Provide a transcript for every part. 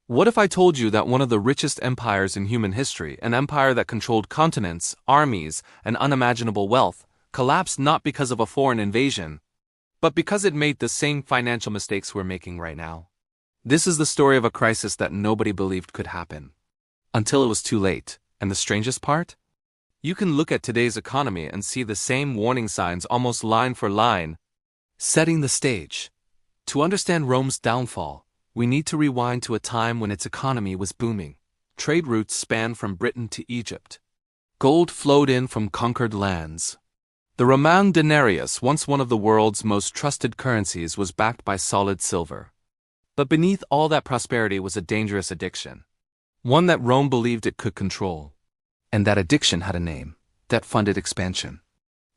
What if I told you that one of the richest empires in human history, an empire that controlled continents, armies, and unimaginable wealth, collapsed not because of a foreign invasion, but because it made the same financial mistakes we're making right now? This is the story of a crisis that nobody believed could happen, until it was too late. And the strangest part? You can look at today's economy and see the same warning signs almost line for line, setting the stage. To understand Rome's downfall, we need to rewind to a time when its economy was booming. Trade routes spanned from Britain to Egypt. Gold flowed in from conquered lands. The Roman denarius, once one of the world's most trusted currencies, was backed by solid silver. But beneath all that prosperity was a dangerous addiction, one that Rome believed it could control. And that addiction had a name: debt-funded expansion.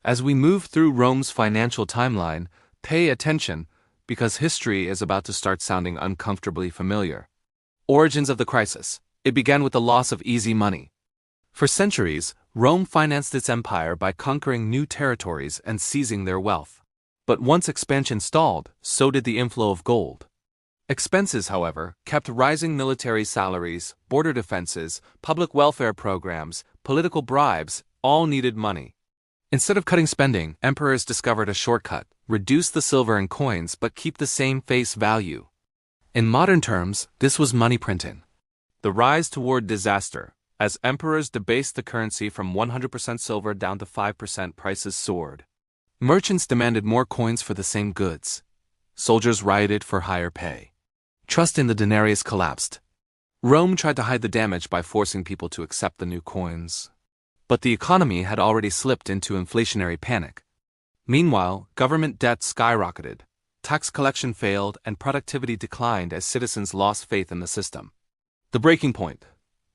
As we move through Rome's financial timeline, pay attention, because history is about to start sounding uncomfortably familiar. Origins of the crisis. It began with the loss of easy money. For centuries, Rome financed its empire by conquering new territories and seizing their wealth. But once expansion stalled, so did the inflow of gold. Expenses, however, kept rising: military salaries, border defenses, public welfare programs, political bribes, all needed money. Instead of cutting spending, emperors discovered a shortcut: reduce the silver and coins but keep the same face value. In modern terms, this was money printing. The rise toward disaster. As emperors debased the currency from 100% silver down to 5%, prices soared. Merchants demanded more coins for the same goods. Soldiers rioted for higher pay. Trust in the denarius collapsed. Rome tried to hide the damage by forcing people to accept the new coins. But the economy had already slipped into inflationary panic. Meanwhile, government debt skyrocketed, tax collection failed, and productivity declined as citizens lost faith in the system. The breaking point.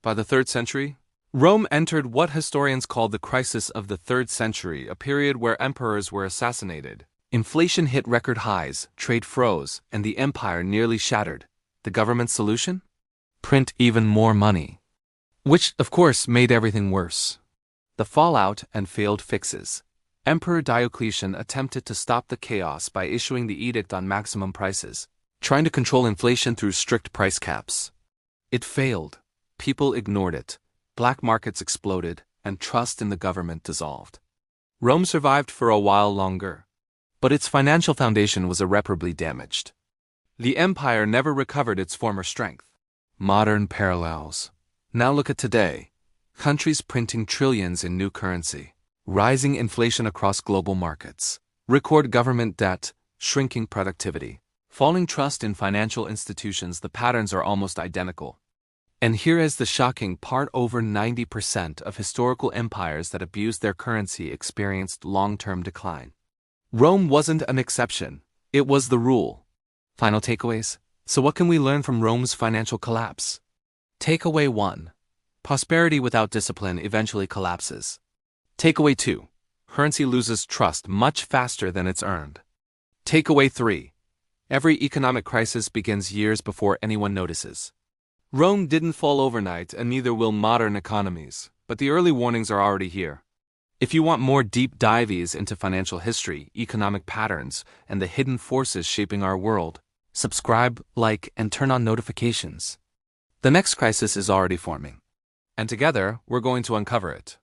By the 3rd century, Rome entered what historians call the crisis of the 3rd century, a period where emperors were assassinated. Inflation hit record highs, trade froze, and the empire nearly shattered. The government's solution? Print even more money. Which, of course, made everything worse. The fallout and failed fixes. Emperor Diocletian attempted to stop the chaos by issuing the edict on maximum prices, trying to control inflation through strict price caps. It failed. People ignored it. Black markets exploded, and trust in the government dissolved. Rome survived for a while longer, but its financial foundation was irreparably damaged. The empire never recovered its former strength. Modern parallels. Now look at today. Countries printing trillions in new currency, rising inflation across global markets, record government debt, shrinking productivity, falling trust in financial institutions. The patterns are almost identical. And here is the shocking part: over 90% of historical empires that abused their currency experienced long-term decline. Rome wasn't an exception, it was the rule. Final takeaways. So what can we learn from Rome's financial collapse? Takeaway 1. Prosperity without discipline eventually collapses. Takeaway 2. Currency loses trust much faster than it's earned. Takeaway 3. Every economic crisis begins years before anyone notices. Rome didn't fall overnight, and neither will modern economies, but the early warnings are already here. If you want more deep dives into financial history, economic patterns, and the hidden forces shaping our world, subscribe, like, and turn on notifications. The next crisis is already forming, and together we're going to uncover it.